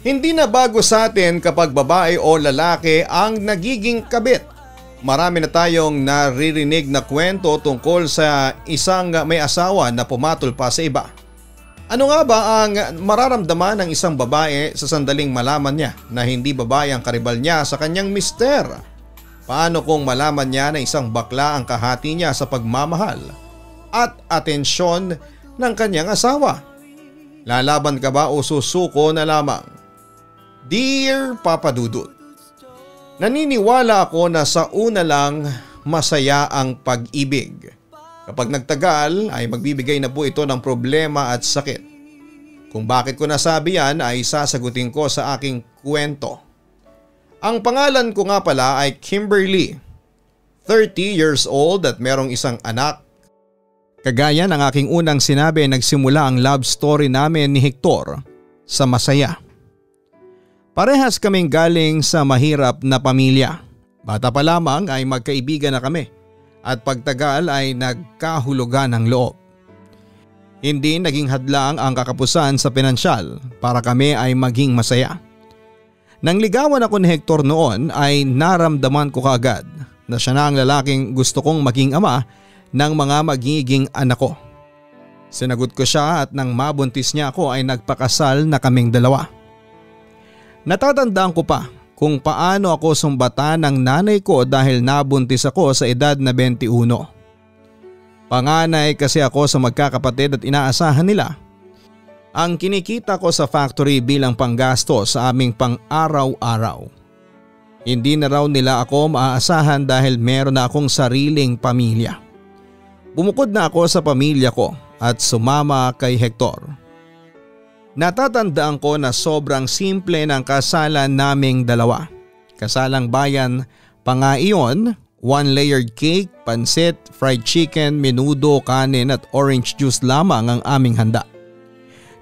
Hindi na bago sa atin kapag babae o lalaki ang nagiging kabit. Marami na tayong naririnig na kwento tungkol sa isang may asawa na pumatol pa sa iba. Ano nga ba ang mararamdaman ng isang babae sa sandaling malaman niya na hindi babae ang karibal niya sa kanyang mister? Paano kung malaman niya na isang bakla ang kahati niya sa pagmamahal at atensyon ng kanyang asawa? Lalaban ka ba o susuko na lamang? Dear Papa Dudut, naniniwala ako na sa una lang masaya ang pag-ibig. Kapag nagtagal ay magbibigay na po ito ng problema at sakit. Kung bakit ko nasabi yan ay sasagutin ko sa aking kwento. Ang pangalan ko nga pala ay Kimberly, 30 years old at merong isang anak. Kagaya ng aking unang sinabi, nagsimula ang love story namin ni Hector sa masaya. Parehas kaming galing sa mahirap na pamilya. Bata pa lamang ay magkaibigan na kami at pagtagal ay nagkahulugan ng loob. Hindi naging hadlang ang kakapusan sa pinansyal para kami ay maging masaya. Nang ligawan ako ni Hector noon ay naramdaman ko kaagad na siya na ang lalaking gusto kong maging ama ng mga magiging anak ko. Sinagot ko siya at nang mabuntis niya ako ay nagpakasal na kaming dalawa. Natatandaan ko pa kung paano ako sumbatan ng nanay ko dahil nabuntis ako sa edad na 21. Panganay kasi ako sa magkakapatid at inaasahan nila ang kinikita ko sa factory bilang panggasto sa aming pang-araw-araw. Hindi na raw nila ako maaasahan dahil meron na akong sariling pamilya. Bumukod na ako sa pamilya ko at sumama kay Hector. Natatandaan ko na sobrang simple ng kasalan naming dalawa. Kasalang bayan pa nga iyon, 1-layered cake, pansit, fried chicken, menudo, kanin at orange juice lamang ang aming handa.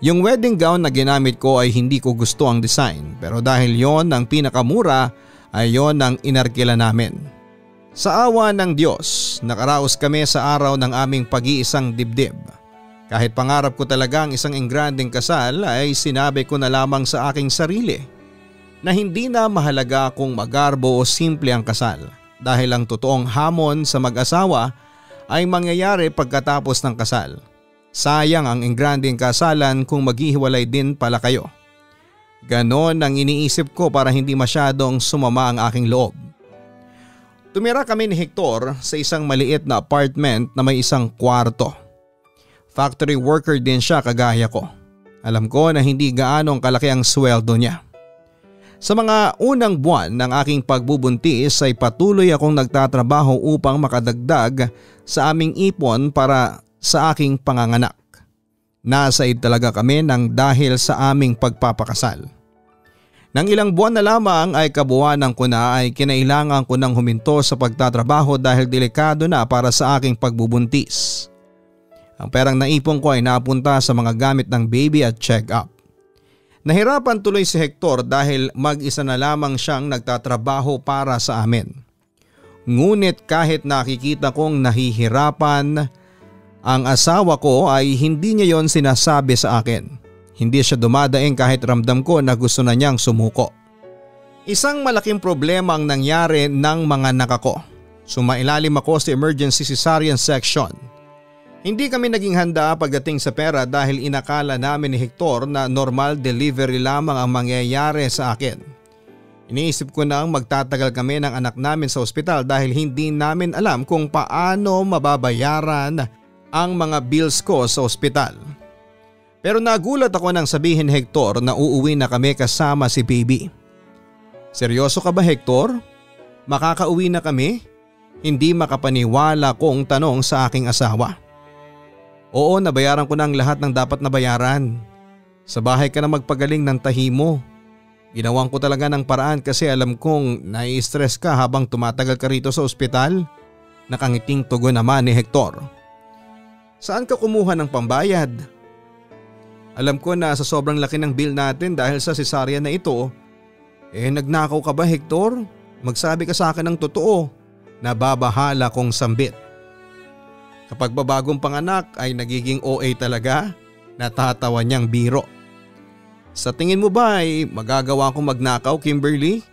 Yung wedding gown na ginamit ko ay hindi ko gusto ang design pero dahil yon ang pinakamura ay yon ang inarkila namin. Sa awa ng Diyos, nakaraos kami sa araw ng aming pag-iisang dibdib. Kahit pangarap ko talaga ang isang engrandeng kasal ay sinabi ko na lamang sa aking sarili na hindi na mahalaga kung magarbo o simple ang kasal dahil ang totoong hamon sa mag-asawa ay mangyayari pagkatapos ng kasal. Sayang ang engrandeng kasalan kung maghihiwalay din pala kayo. Ganon ang iniisip ko para hindi masyadong sumama ang aking loob. Tumira kami ni Hector sa isang maliit na apartment na may isang kwarto. Factory worker din siya kagaya ko. Alam ko na hindi gaano kalaki ang sweldo niya. Sa mga unang buwan ng aking pagbubuntis ay patuloy akong nagtatrabaho upang makadagdag sa aming ipon para sa aking panganganak. Nasaid talaga kami ng dahil sa aming pagpapakasal. Nang ilang buwan na lamang ay kabuuan ko na ay kinailangan ko nang huminto sa pagtatrabaho dahil delikado na para sa aking pagbubuntis. Ang perang naipon ko ay napunta sa mga gamit ng baby at check-up. Nahirapan tuloy si Hector dahil mag-isa na lamang siyang nagtatrabaho para sa amin. Ngunit kahit nakikita kong nahihirapan ang asawa ko ay hindi niya yon sinasabi sa akin. Hindi siya dumadaing kahit ramdam ko na gusto na niyang sumuko. Isang malaking problema ang nangyari ng mga anak ko. Sumailalim ako sa emergency cesarean section. Hindi kami naging handa pagdating sa pera dahil inakala namin ni Hector na normal delivery lamang ang mangyayari sa akin. Iniisip ko na magtatagal kami ng anak namin sa ospital dahil hindi namin alam kung paano mababayaran ang mga bills ko sa ospital. Pero nagulat ako nang sabihin ni Hector na uuwi na kami kasama si baby. Seryoso ka ba, Hector? Makakauwi na kami? Hindi makapaniwala kong tanong sa aking asawa. Oo, nabayaran ko na ang lahat ng dapat nabayaran. Sa bahay ka na magpagaling ng tahi mo. Ginawan ko talaga ng paraan kasi alam kong nai-stress ka habang tumatagal ka rito sa ospital. Nakangiting tugon naman ni Hector. Saan ka kumuha ng pambayad? Alam ko na sa sobrang laki ng bill natin dahil sa cesarean na ito. Nagnakaw ka ba, Hector? Magsabi ka sa akin ng totoo. Nababahala kong sambit. Kapag babagong panganak ay nagiging OA talaga, natatawa niyang biro. Sa tingin mo ba ay magagawa kong magnakaw, Kimberly?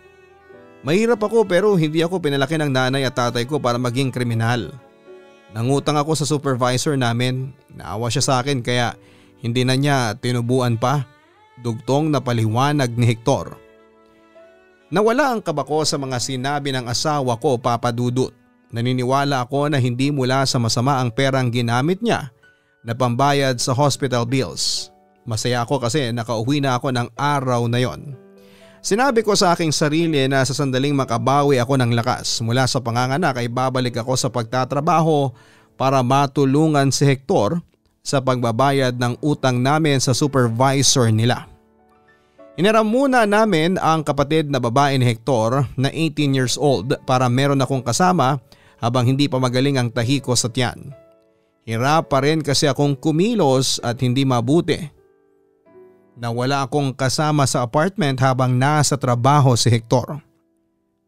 Mahirap ako pero hindi ako pinalaki ng nanay at tatay ko para maging kriminal. Nangutang ako sa supervisor namin, naawa siya sa akin kaya hindi na niya tinubuan pa. Dugtong na paliwanag ni Hector. Nawala ang kaba ko sa mga sinabi ng asawa ko, Papa Dudut. Naniniwala ako na hindi mula sa masama ang perang ginamit niya na pambayad sa hospital bills. Masaya ako kasi nakauwi na ako ng araw na yon. Sinabi ko sa aking sarili na sa sandaling makabawi ako ng lakas mula sa panganganak ay babalik ako sa pagtatrabaho para matulungan si Hector sa pagbabayad ng utang namin sa supervisor nila. Hiniram muna namin ang kapatid na babae ni Hector na 18 years old para meron akong kasama habang hindi pa magaling ang tahi ko sa tiyan. Hirap pa rin kasi akong kumilos at hindi mabuti. Nawala akong kasama sa apartment habang nasa trabaho si Hector.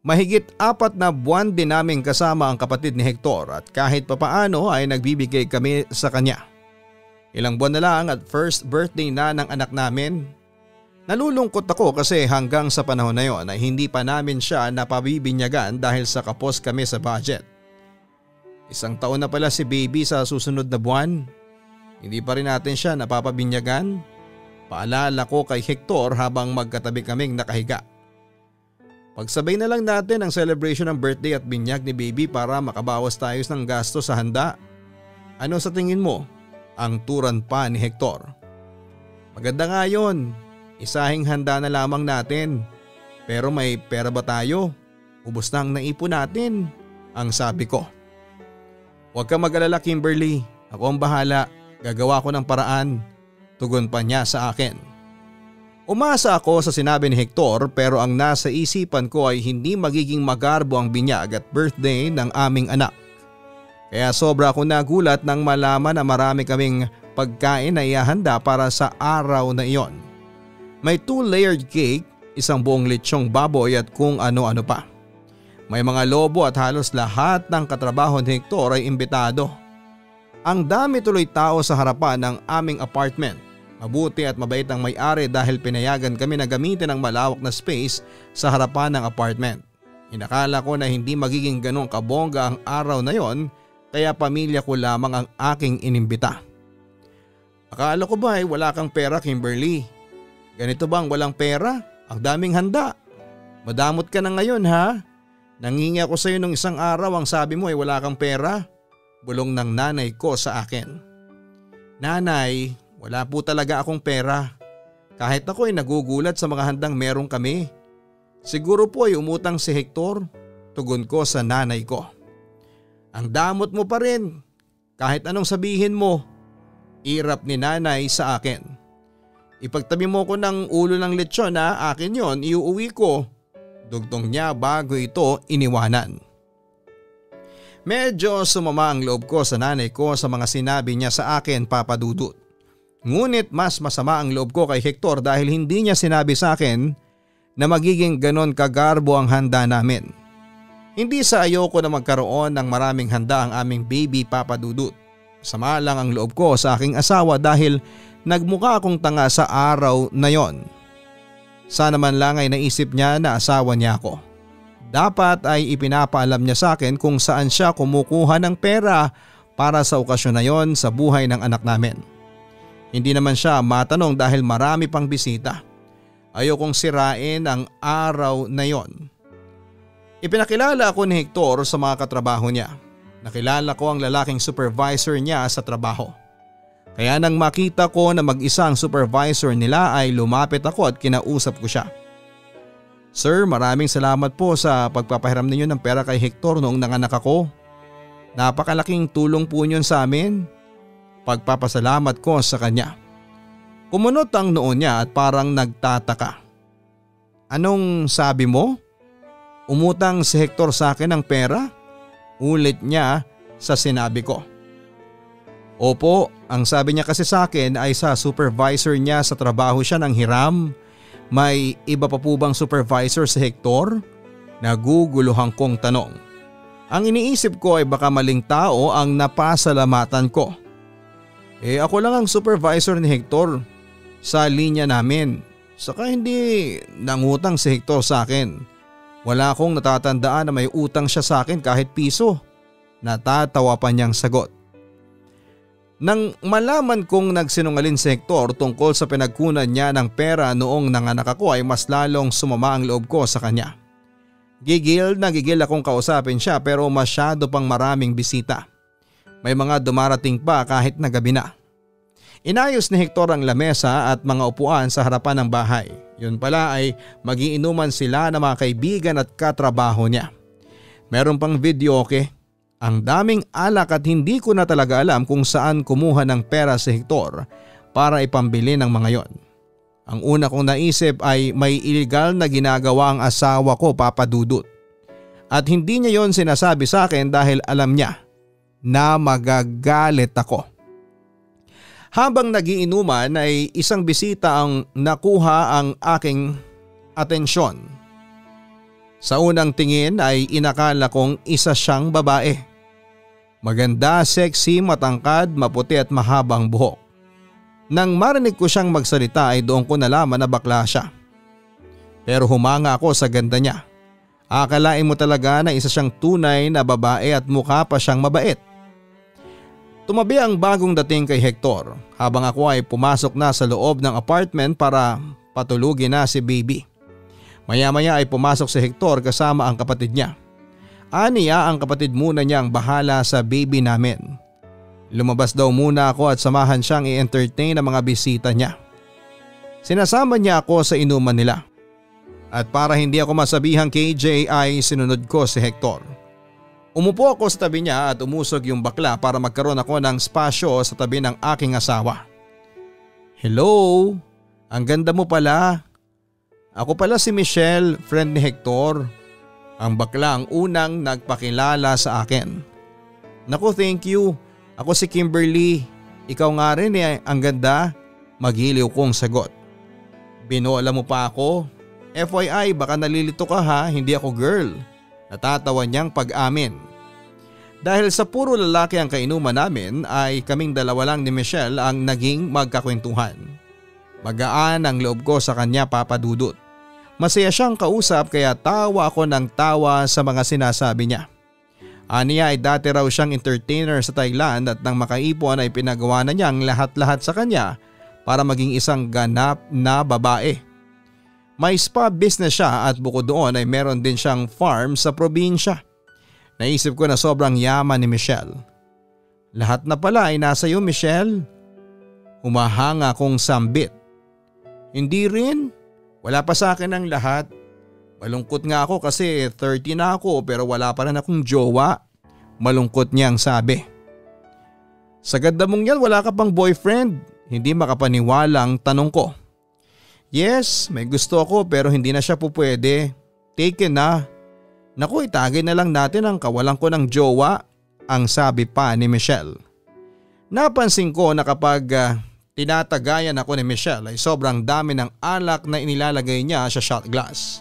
Mahigit 4 na buwan din namin kasama ang kapatid ni Hector at kahit papaano ay nagbibigay kami sa kanya. Ilang buwan na lang at first birthday na ng anak namin. Nalulungkot ako kasi hanggang sa panahon na yon ay hindi pa namin siya napabibinyagan dahil sa kapos kami sa budget. 1 taon na pala si baby sa susunod na buwan. Hindi pa rin natin siya napapabinyagan. Paalala ko kay Hector habang magkatabi kaming nakahiga. Pagsabay na lang natin ang celebration ng birthday at binyag ni baby para makabawas tayo ng gasto sa handa. Ano sa tingin mo? Ang turan pa ni Hector. Maganda nga yun. Isahing handa na lamang natin. Pero may pera ba tayo? Ubos na ang naipon natin. Ang sabi ko. Huwag kang mag-alala, Kimberly. Ako ang bahala. Gagawa ko ng paraan. Tugon pa niya sa akin. Umasa ako sa sinabi ni Hector pero ang nasa isipan ko ay hindi magiging magarbo ang binyag at birthday ng aming anak. Kaya sobra akong nagulat nang malaman na marami kaming pagkain na ihahanda para sa araw na iyon. May 2-layered cake, 1 buong lechong baboy at kung ano-ano pa. May mga lobo at halos lahat ng katrabaho ni Hector ay imbitado. Ang dami tuloy tao sa harapan ng aming apartment. Mabuti at mabait ang may-ari dahil pinayagan kami na gamitin ang malawak na space sa harapan ng apartment. Inakala ko na hindi magiging ganong kabongga ang araw na yon kaya pamilya ko lamang ang aking inimbita. Akala ko ba ay wala kang pera, Kimberly? Ganito bang walang pera? Ang daming handa. Madamot ka na ngayon ha? Nangingi ako sa iyo nung isang araw ang sabi mo ay wala kang pera. Bulong ng nanay ko sa akin. Nanay, wala po talaga akong pera. Kahit ako ay nagugulat sa mga handang meron kami. Siguro po ay umutang si Hector. Tugon ko sa nanay ko. Ang damot mo pa rin. Kahit anong sabihin mo. Irap ni nanay sa akin. Ipagtabi mo ko ng ulo ng lechon na akin yon, iuuwi ko. Dugtong niya bago ito iniwanan. Medyo sumama ang loob ko sa nanay ko sa mga sinabi niya sa akin, Papa Dudut. Ngunit mas masama ang loob ko kay Hector dahil hindi niya sinabi sa akin na magiging ganon kagarbo ang handa namin. Hindi sa ayoko na magkaroon ng maraming handa ang aming baby, Papa Dudut. Sama lang ang loob ko sa aking asawa dahil nagmukha akong tanga sa araw na yon. Sana man lang ay naisip niya na asawa niya ako. Dapat ay ipinapaalam niya sa akin kung saan siya kumukuha ng pera para sa okasyon na yon sa buhay ng anak namin. Hindi naman siya matanong dahil marami pang bisita. Ayokong sirain ang araw na yon. Ipinakilala ako ni Hector sa mga katrabaho niya. Nakilala ko ang lalaking supervisor niya sa trabaho. Kaya nang makita ko na mag-isa ang supervisor nila ay lumapit ako at kinausap ko siya. Sir, maraming salamat po sa pagpapahiram ninyo ng pera kay Hector noong nanganak ako. Napakalaking tulong po niyon sa amin. Pagpapasalamat ko sa kanya. Kumunot ang noo niya at parang nagtataka. Anong sabi mo? Umutang si Hector sa akin ng pera? Ulit niya sa sinabi ko. Opo, ang sabi niya kasi sa akin ay sa supervisor niya sa trabaho siya ng hiram. May iba pa po bang supervisor si Hector? Naguguluhan kong tanong. Ang iniisip ko ay baka maling tao ang napasalamatan ko. Ako lang ang supervisor ni Hector sa linya namin. Saka hindi nangutang si Hector sa akin. Wala akong natatandaan na may utang siya sa akin kahit piso. Natatawa pa niyang sagot. Nang malaman kong nagsinungaling si Hector tungkol sa pinagkunan niya ng pera noong nanganak ako ay mas lalong sumama ang loob ko sa kanya. Gigil akong kausapin siya pero masyado pang maraming bisita. May mga dumarating pa kahit na gabi na. Inayos ni Hector ang lamesa at mga upuan sa harapan ng bahay. Yun pala ay magiinuman sila ng mga kaibigan at katrabaho niya. Meron pang videoke. Ang daming alak at hindi ko na talaga alam kung saan kumuha ng pera si Hector para ipambili ng mga yon. Ang una kong naisip ay may illegal na ginagawa ang asawa ko, Papa Dudut. At hindi niya yon sinasabi sa akin dahil alam niya na magagalit ako. Habang nagiinuman ay isang bisita ang nakuha ang aking atensyon. Sa unang tingin ay inakala kong isa siyang babae. Maganda, sexy, matangkad, maputi at mahabang buhok. Nang marinig ko siyang magsalita ay doon ko nalaman na bakla siya. Pero humanga ako sa ganda niya. Akalain mo talaga na isa siyang tunay na babae at mukha pa siyang mabait. Tumabi ang bagong dating kay Hector habang ako ay pumasok na sa loob ng apartment para patulugin na si baby. Maya-maya ay pumasok si Hector kasama ang kapatid niya. Aniya ang kapatid muna niya ang bahala sa baby namin. Lumabas daw muna ako at samahan siyang i-entertain ang mga bisita niya. Sinasama niya ako sa inuman nila. At para hindi ako masabihang KJ ay sinunod ko si Hector. Umupo ako sa tabi niya at umusog yung bakla para magkaroon ako ng spasyo sa tabi ng aking asawa. Hello, ang ganda mo pala. Ako pala si Michelle, friend ni Hector. Ang bakla ang unang nagpakilala sa akin. Naku, thank you. Ako si Kimberly. Ikaw nga rin ang ganda. Magiliw kong sagot. Binola mo pa ako. FYI, baka nalilito ka ha, hindi ako girl. Natatawa niyang pag-amin. Dahil sa puro lalaki ang kainuman namin ay kaming dalawa lang ni Michelle ang naging magkakwentuhan. Magaan ang loob ko sa kanya, Papa Dudut. Masaya siyang kausap kaya tawa ako ng tawa sa mga sinasabi niya. Aniya ay dati raw siyang entertainer sa Thailand at nang makaipon ay pinagawa na niya ang lahat-lahat sa kanya para maging isang ganap na babae. May spa business siya at bukod doon ay meron din siyang farm sa probinsya. Naisip ko na sobrang yaman ni Michelle. Lahat na pala ay nasa iyo, Michelle. Humahanga kong sambit. Hindi rin. Wala pa sa akin ang lahat. Malungkot nga ako kasi 30 na ako pero wala pa rin akong jowa. Malungkot niyang sabi. Sa ganda mong yan, wala ka pang boyfriend? Hindi makapaniwalang tanong ko. Yes, may gusto ako pero hindi na siya pupwede. Taken na. Naku, itagay na lang natin ang kawalan ko ng jowa, ang sabi pa ni Michelle. Napansin ko na kapag tinatagayan ako ni Michelle ay sobrang dami ng alak na inilalagay niya sa shot glass.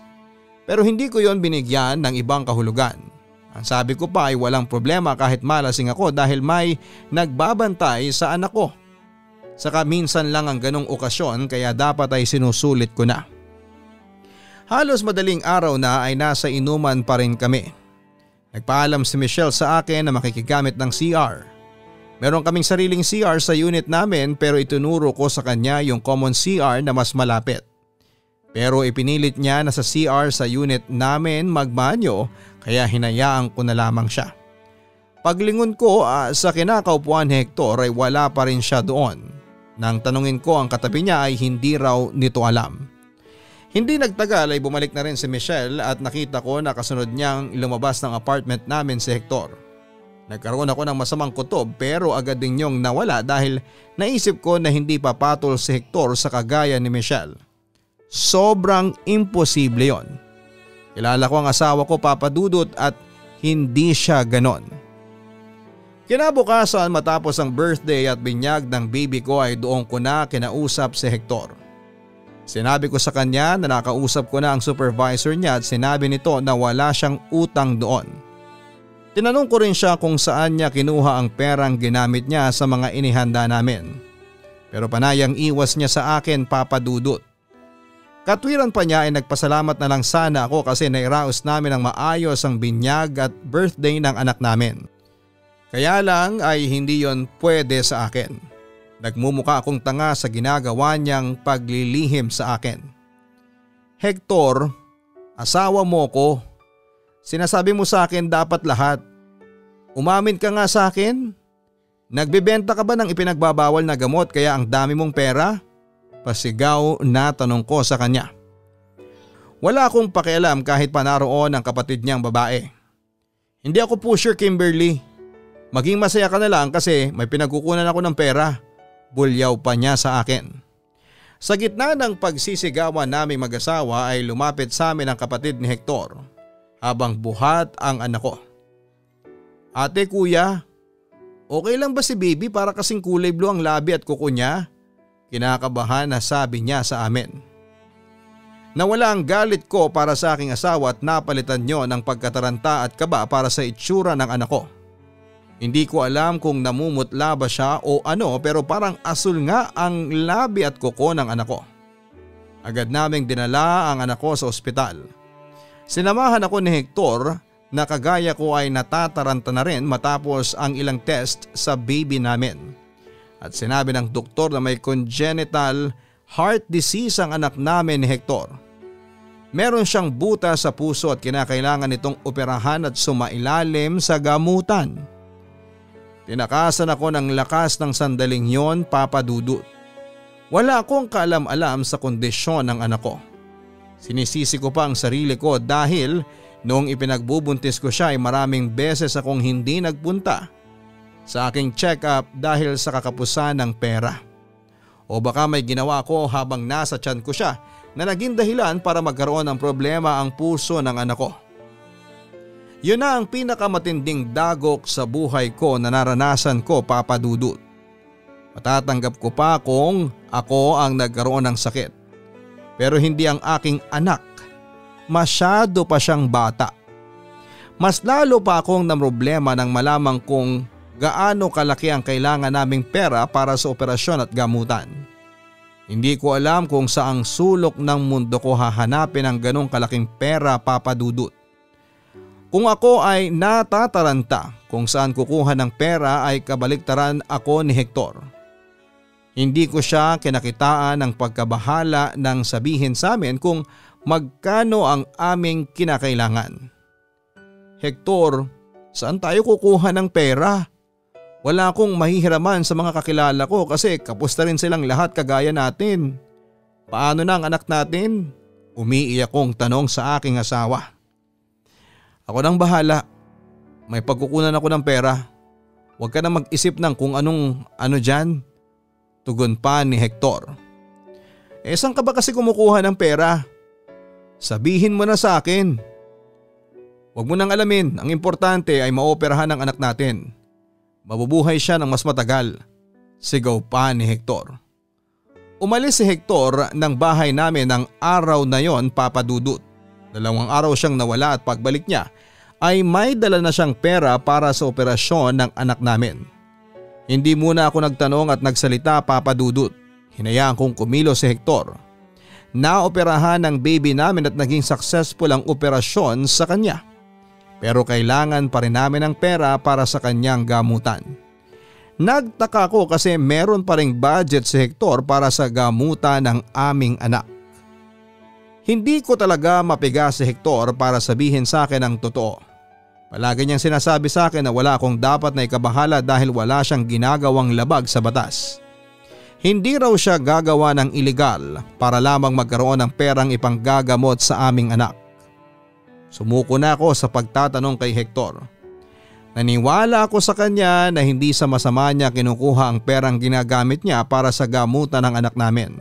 Pero hindi ko yon binigyan ng ibang kahulugan. Ang sabi ko pa ay walang problema kahit malasing ako dahil may nagbabantay sa anak ko. Saka minsan lang ang ganong okasyon kaya dapat ay sinusulit ko na. Halos madaling araw na ay nasa inuman pa rin kami. Nagpaalam si Michelle sa akin na makikigamit ng CR. Meron kaming sariling CR sa unit namin pero itinuro ko sa kanya yung common CR na mas malapit. Pero ipinilit niya na sa CR sa unit namin magbanyo kaya hinayaan ko na lamang siya. Paglingon ko sa kinakaupuan ni Hector ay wala pa rin siya doon. Nang tanungin ko ang katabi niya ay hindi raw nito alam. Hindi nagtagal ay bumalik na rin si Michelle at nakita ko na kasunod niyang lumabas ng apartment namin si Hector. Nagkaroon ako ng masamang kutob pero agad din niyong nawala dahil naisip ko na hindi papatol si Hector sa kagaya ni Michelle. Sobrang imposible yon. Kilala ko ang asawa ko, Papa Dudut, at hindi siya ganon. Kinabukasan matapos ang birthday at binyag ng baby ko ay doon ko na kinausap si Hector. Sinabi ko sa kanya na nakausap ko na ang supervisor niya at sinabi nito na wala siyang utang doon. Tinanong ko rin siya kung saan niya kinuha ang perang ginamit niya sa mga inihanda namin. Pero panayang iwas niya sa akin, Papa Dudut. Katwiran pa niya ay nagpasalamat na lang sana ako kasi nairaos namin ng maayos ang binyag at birthday ng anak namin. Kaya lang ay hindi yon pwede sa akin. Nagmumukha akong tanga sa ginagawa niyang paglilihim sa akin. Hector, asawa mo ko. Sinasabi mo sa akin dapat lahat. Umamin ka nga sa akin. Nagbebenta ka ba ng ipinagbabawal na gamot kaya ang dami mong pera? Pasigaw na tanong ko sa kanya. Wala akong pakialam kahit pa naroon ang kapatid niyang babae. Hindi ako pusher, Kimberly. Maging masaya ka na lang kasi may pinagkukunan ako ng pera. Bulyaw pa niya sa akin. Sa gitna ng pagsisigawan naming mag-asawa ay lumapit sa amin ang kapatid ni Hector habang buhat ang anak ko. Ate, kuya, okay lang ba si baby para kasing kulay blue ang labi at kuko niya? Kinakabahan na sabi niya sa amin. Nawala ang galit ko para sa aking asawa at napalitan niyo ng pagkataranta at kaba para sa itsura ng anak ko. Hindi ko alam kung namumutla ba siya o ano pero parang asul nga ang labi at kuko ng anak ko. Agad naming dinala ang anak ko sa ospital. Sinamahan ako ni Hector na kagaya ko ay natataranta na rin matapos ang ilang test sa baby namin. At sinabi ng doktor na may congenital heart disease ang anak namin ni Hector. Meron siyang buta sa puso at kinakailangan itong operahan at sumailalim sa gamutan. Tinakasan ako ng lakas ng sandaling yon, Papa Dudut. Wala akong kaalam-alam sa kondisyon ng anak ko. Sinisisi ko pa ang sarili ko dahil noong ipinagbubuntis ko siya ay maraming beses akong hindi nagpunta sa aking check-up dahil sa kakapusan ng pera. O baka may ginawa ko habang nasa tiyan ko siya na naging dahilan para magkaroon ng problema ang puso ng anak ko. Yun na ang pinakamatinding dagok sa buhay ko na naranasan ko, Papa Dudut. Matatanggap ko pa kung ako ang nagkaroon ng sakit. Pero hindi ang aking anak. Masyado pa siyang bata. Mas lalo pa akong namroblema nang malamang kung gaano kalaki ang kailangan naming pera para sa operasyon at gamutan. Hindi ko alam kung saang sulok ng mundo ko hahanapin ang ganong kalaking pera, Papa Dudut. Kung ako ay natataranta kung saan kukuha ng pera ay kabaliktaran ako ni Hector. Hindi ko siya kinakitaan ng pagkabahala nang sabihin sa amin kung magkano ang aming kinakailangan. Hector, saan tayo kukuha ng pera? Wala akong mahihiraman sa mga kakilala ko kasi kapos na rin silang lahat kagaya natin. Paano na ang anak natin? Umiiyak kong tanong sa aking asawa. Ako nang bahala. May pagkukunan ako ng pera. Huwag ka na mag-isip ng kung anong ano dyan. Tugon pa ni Hector. Saan ka ba kasi kumukuha ng pera? Sabihin mo na sa akin. Huwag mo nang alamin. Ang importante ay maoperahan ang anak natin. Mabubuhay siya ng mas matagal. Sigaw pa ni Hector. Umalis si Hector ng bahay namin ng araw na yon, Papa Dudut. 2 araw siyang nawala at pagbalik niya ay may dala na siyang pera para sa operasyon ng anak namin. Hindi muna ako nagtanong at nagsalita, Papa Dudut. Hinayaan kong kumilos si Hector. Naoperahan ang baby namin at naging successful ang operasyon sa kanya. Pero kailangan pa rin namin ng pera para sa kanyang gamutan. Nagtaka ko kasi meron pa ring budget si Hector para sa gamutan ng aming anak. Hindi ko talaga mapiga si Hector para sabihin sa akin ang totoo. Palagi niyang sinasabi sa akin na wala akong dapat na ikabahala dahil wala siyang ginagawang labag sa batas. Hindi raw siya gagawa ng iligal para lamang magkaroon ng perang ipanggagamot sa aming anak. Sumuko na ako sa pagtatanong kay Hector. Naniwala ako sa kanya na hindi sa masama niya kinukuha ang perang ginagamit niya para sa gamutan ng anak namin.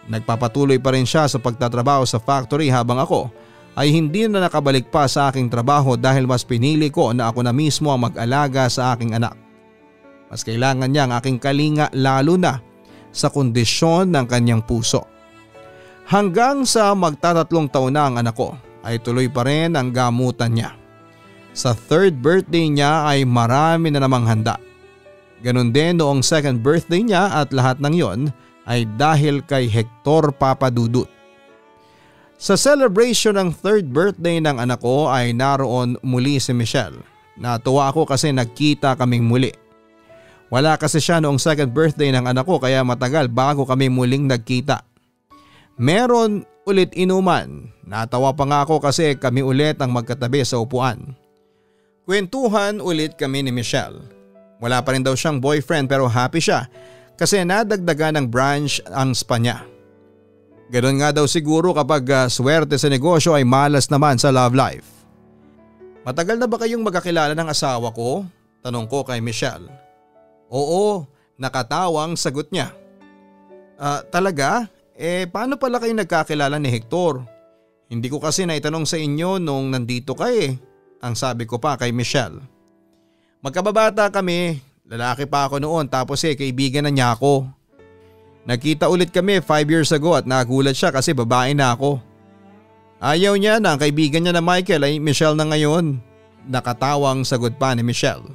Nagpapatuloy pa rin siya sa pagtatrabaho sa factory habang ako ay hindi na nakabalik pa sa aking trabaho dahil mas pinili ko na ako na mismo ang mag-alaga sa aking anak. Mas kailangan niya ang aking kalinga lalo na sa kondisyon ng kanyang puso. Hanggang sa magtatatlong taon na ang anak ko ay tuloy pa rin ang gamutan niya. Sa 3rd birthday niya ay marami na namang handa. Ganon din noong 2nd birthday niya at lahat ng yon ay dahil kay Hector, Papa Dudut. Sa celebration ng third birthday ng anak ko ay naroon muli si Michelle. Natuwa ako kasi nagkita kaming muli. Wala kasi siya noong second birthday ng anak ko kaya matagal bago kami muling nagkita. Meron ulit inuman. Natawa pa nga ako kasi kami ulit ang magkatabi sa upuan. Kwentuhan ulit kami ni Michelle. Wala pa rin daw siyang boyfriend pero happy siya kasi nadagdagan ng branch ang spa niya. Ganon nga daw siguro kapag swerte sa negosyo ay malas naman sa love life. Matagal na ba kayong magkakilala ng asawa ko? Tanong ko kay Michelle. Oo, nakatawang sagot niya. Talaga? Paano pala kayo nagkakilala ni Hector? Hindi ko kasi naitanong sa inyo nung nandito kayo ang sabi ko pa kay Michelle. Magkababata kami, lalaki pa ako noon tapos kaibigan na niya ako. Nagkita ulit kami 5 years ago at nagulat siya kasi babae na ako. Ayaw niya na ang kaibigan niya na Michael ay Michelle na ngayon. Nakatawang sagot pa ni Michelle.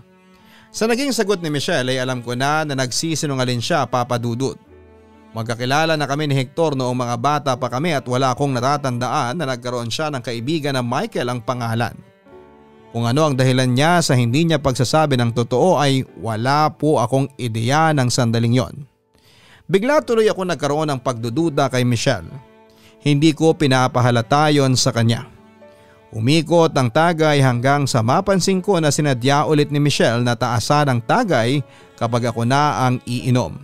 Sa naging sagot ni Michelle ay alam ko na nagsisinungaling siya, Papa Dudut. Magkakilala na kami ni Hector noong mga bata pa kami at wala akong natatandaan na nagkaroon siya ng kaibigan na Michael ang pangalan. Kung ano ang dahilan niya sa hindi niya pagsasabi ng totoo ay wala po akong ideya ng sandaling yon. Bigla tuloy ako nagkaroon ng pagdududa kay Michelle. Hindi ko pinapahalata yon sa kanya. Umikot ang tagay hanggang sa mapansin ko na sinadya ulit ni Michelle na taasan ang tagay kapag ako na ang iinom.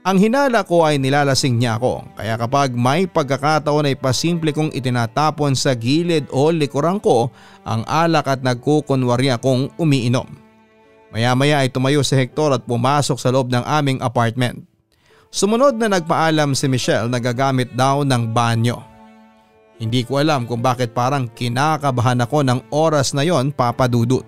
Ang hinala ko ay nilalasing niya ako kaya kapag may pagkakataon ay pasimple kong itinatapon sa gilid o likuran ko ang alak at nagkukunwari akong umiinom. Maya-maya ay tumayo si Hector at pumasok sa loob ng aming apartment. Sumunod na nagpaalam si Michelle na gagamit daw ng banyo. Hindi ko alam kung bakit parang kinakabahan ako ng oras na yon, Papa Dudut.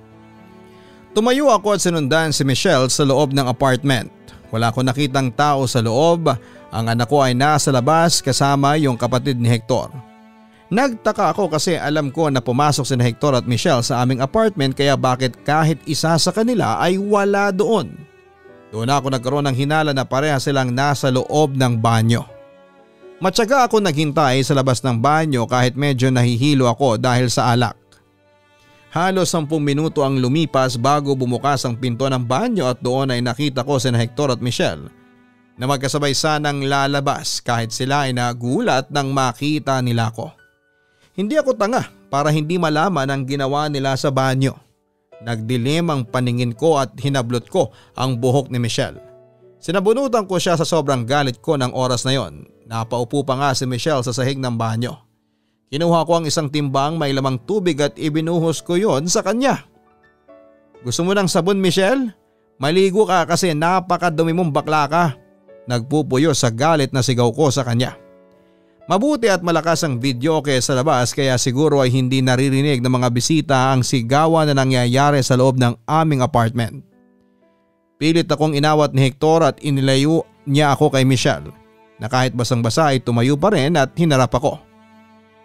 Tumayo ako at sinundan si Michelle sa loob ng apartment. Wala ko nakitang tao sa loob, ang anak ko ay nasa labas kasama yung kapatid ni Hector. Nagtaka ako kasi alam ko na pumasok si Hector at Michelle sa aming apartment kaya bakit kahit isa sa kanila ay wala doon. Doon ako nagkaroon ng hinala na pareha silang nasa loob ng banyo. Matyaga ako naghintay sa labas ng banyo kahit medyo nahihilo ako dahil sa alak. Halos 10 minuto ang lumipas bago bumukas ang pinto ng banyo at doon ay nakita ko sina Hector at Michelle na magkasabay sanang lalabas kahit sila ay nagulat nang makita nila ko. Hindi ako tanga para hindi malaman ang ginawa nila sa banyo. Nagdilim ang paningin ko at hinablot ko ang buhok ni Michelle. Sinabunutan ko siya sa sobrang galit ko ng oras na yon. Napaupo pa nga si Michelle sa sahig ng banyo. Kinuha ko ang isang timbang may lamang tubig at ibinuhos ko yon sa kanya. Gusto mo ng sabon, Michelle? Maligo ka kasi napakadumi mong bakla ka. Nagpupuyo sa galit na sigaw ko sa kanya. Mabuti at malakas ang videoke sa labas kaya siguro ay hindi naririnig ng mga bisita ang sigawan na nangyayari sa loob ng aming apartment. Pilit akong inawat ni Hector at inilayo niya ako kay Michelle na kahit basang-basa ay tumayo pa rin at hinarap ako.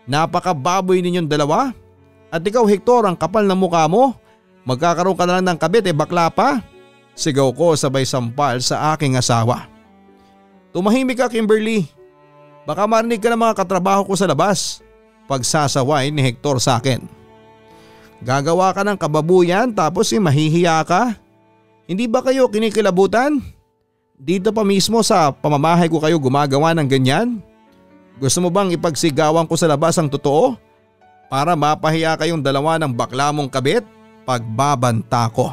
Napakababoy ninyong dalawa? At ikaw Hector, ang kapal ng mukha mo? Magkakaroon ka na lang ng kabit bakla pa? Sigaw ko sabay sampal sa aking asawa. Tumahimik ka, Kimberly. Baka marinig ka ng mga katrabaho ko sa labas. Pagsasaway ni Hector sa akin. Gagawa ka ng kababuyan tapos mahihiya ka? Hindi ba kayo kinikilabutan? Dito pa mismo sa pamamahay ko kayo gumagawa ng ganyan? Gusto mo bang ipagsigawan ko sa labas ang totoo? Para mapahiya kayong dalawa ng bakla mong kabit? Pagbabanta ko.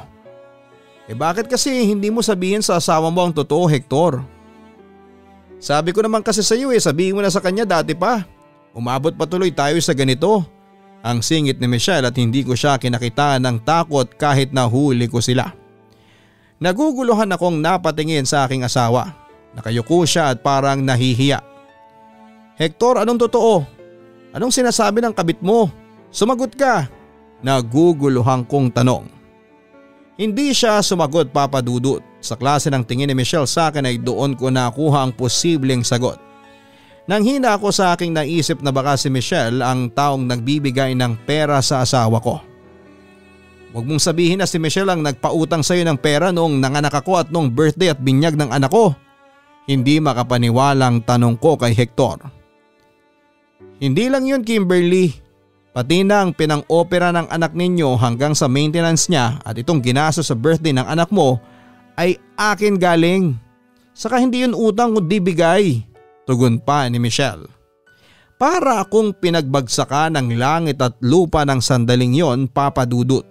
Bakit kasi hindi mo sabihin sa asawa mo ang totoo, Hector? Sabi ko naman kasi sa iyo sabihin mo na sa kanya dati pa. Umabot pa tuloy tayo sa ganito. Ang singit ni Michelle at hindi ko siya kinakitaan ng takot kahit nahuli ko sila. Naguguluhan akong napatingin sa aking asawa. Nakayuko siya at parang nahihiya. Hector, anong totoo? Anong sinasabi ng kabit mo? Sumagot ka. Naguguluhan kong tanong. Hindi siya sumagot, Papa Dudut. Sa klase ng tingin ni Michelle sa akin ay doon ko nakuha ang posibleng sagot. Nang hina ako sa aking naisip na baka si Michelle ang taong nagbibigay ng pera sa asawa ko. Huwag mong sabihin na si Michelle ang nagpautang sa iyo ng pera noong nanganak ako at noong birthday at binyag ng anak ko. Hindi makapaniwalang tanong ko kay Hector. Hindi lang yun, Kimberly. Pati na ang pinang-opera ng anak ninyo hanggang sa maintenance niya at itong ginastos sa birthday ng anak mo ay akin galing. Saka hindi yun utang kundi bigay. Tugon pa ni Michelle. Para akong pinagbagsakan ng langit at lupa ng sandaling yon, Papa Dudut.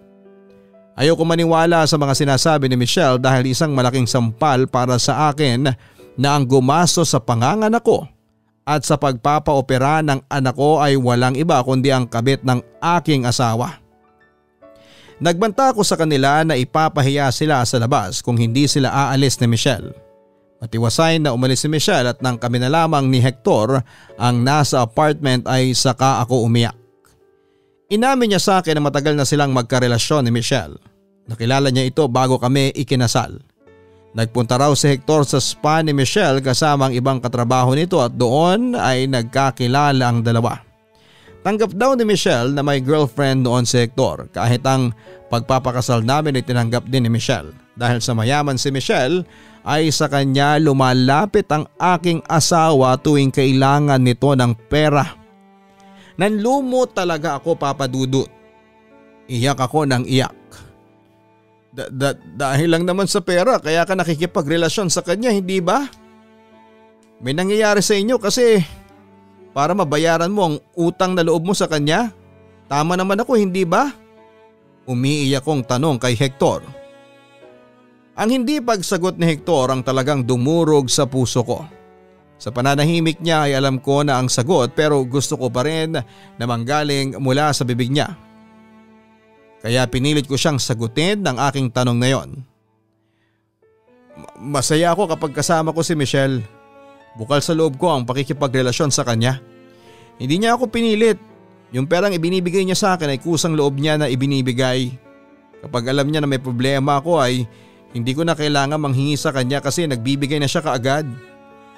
Ayoko maniwala sa mga sinasabi ni Michelle dahil isang malaking sampal para sa akin na ang gumastos sa panganganak ko at sa pagpapaopera ng anak ko ay walang iba kundi ang kabit ng aking asawa. Nagbanta ko sa kanila na ipapahiya sila sa labas kung hindi sila aalis ni Michelle. Matiwasay na umalis si Michelle at nang kami na lamang ni Hector ang nasa apartment ay saka ako umiyak. Inamin niya sa akin na matagal na silang magkarelasyon ni Michelle. Nakilala niya ito bago kami ikinasal. Nagpunta raw si Hector sa spa ni Michelle kasama ang ibang katrabaho nito at doon ay nagkakilala ang dalawa. Tanggap daw ni Michelle na may girlfriend noon si Hector kahit ang pagpapakasal namin ay tinanggap din ni Michelle. Dahil sa mayaman si Michelle ay sa kanya lumalapit ang aking asawa tuwing kailangan nito ng pera. Nanlumot talaga ako, Papa Dudut. Iyak ako ng iyak. Dahil lang naman sa pera kaya ka nakikipagrelasyon sa kanya, hindi ba? May nangyayari sa inyo kasi para mabayaran mo ang utang na loob mo sa kanya. Tama naman ako, hindi ba? Umiiyak kong tanong kay Hector. Ang hindi pagsagot ni Hector ang talagang dumurog sa puso ko. Sa pananahimik niya ay alam ko na ang sagot pero gusto ko pa rin na manggaling mula sa bibig niya. Kaya pinilit ko siyang sagutin ng aking tanong na yon. Masaya ako kapag kasama ko si Michelle. Bukal sa loob ko ang pakikipagrelasyon sa kanya. Hindi niya ako pinilit. Yung perang ibinibigay niya sa akin ay kusang loob niya na ibinibigay. Kapag alam niya na may problema ako ay hindi ko na kailangan manghingi sa kanya kasi nagbibigay na siya kaagad.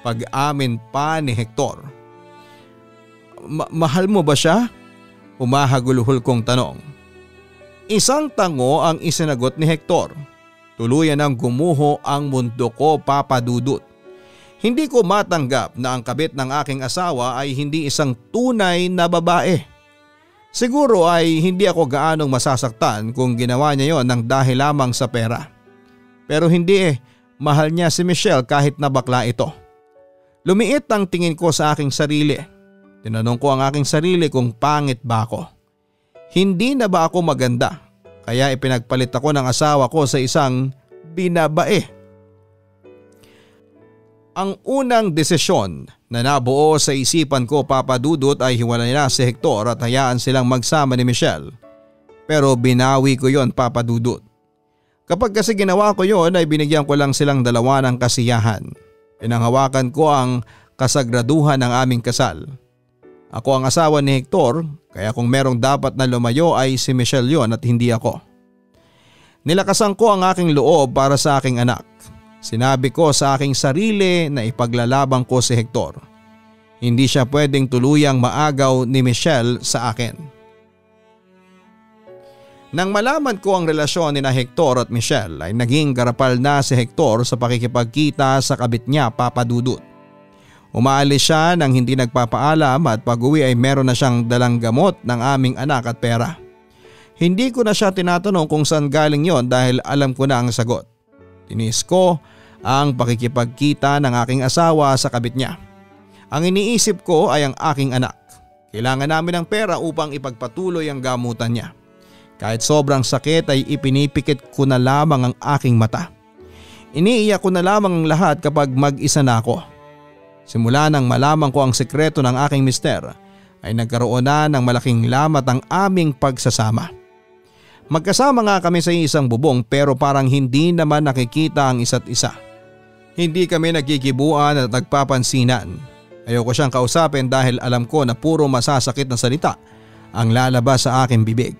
Pag-amin pa ni Hector. Mahal mo ba siya? Humahaguluhol kong tanong. Isang tango ang isinagot ni Hector. Tuluyan ang gumuho ang mundo ko, Papa Dudut. Hindi ko matanggap na ang kabit ng aking asawa ay hindi isang tunay na babae. Siguro ay hindi ako gaanong masasaktan kung ginawa niya yon ng dahil lamang sa pera. Pero hindi mahal niya si Michelle kahit na bakla ito. Lumiit ang tingin ko sa aking sarili. Tinanong ko ang aking sarili kung pangit ba ako. Hindi na ba ako maganda? Kaya ipinagpalit ako ng asawa ko sa isang binabae. Ang unang desisyon na nabuo sa isipan ko, Papa Dudut, ay hiwalay na si Hector at hayaan silang magsama ni Michelle. Pero binawi ko yon, Papa Dudut. Kapag kasi ginawa ko yon ay binigyan ko lang silang dalawa ng kasiyahan. Pinanghawakan ko ang kasagraduhan ng aming kasal. Ako ang asawa ni Hector, kaya kung merong dapat na lumayo ay si Michelle yon at hindi ako. Nilakasan ko ang aking loob para sa aking anak. Sinabi ko sa aking sarili na ipaglalaban ko si Hector. Hindi siya pwedeng tuluyang maagaw ni Michelle sa akin. Nang malaman ko ang relasyon ni na Hector at Michelle ay naging garapal na si Hector sa pakikipagkita sa kabit niya, Papa Dudut. Umaalis siya nang hindi nagpapaalam at pag-uwi ay meron na siyang dalang gamot ng aming anak at pera. Hindi ko na siya tinatanong kung saan galing yon dahil alam ko na ang sagot. Tinis ko ang pakikipagkita ng aking asawa sa kabit niya. Ang iniisip ko ay ang aking anak. Kailangan namin ng pera upang ipagpatuloy ang gamutan niya. Kahit sobrang sakit ay ipinipikit ko na lamang ang aking mata. Iniiyak ko na lamang ang lahat kapag mag-isa na ako. Simula nang malaman ko ang sekreto ng aking mister ay nagkaroon na ng malaking lamat ang aming pagsasama. Magkasama nga kami sa isang bubong pero parang hindi naman nakikita ang isa't isa. Hindi kami nagkikibuan at nagpapansinan. Ayoko siyang kausapin dahil alam ko na puro masasakit na salita ang lalabas sa aking bibig.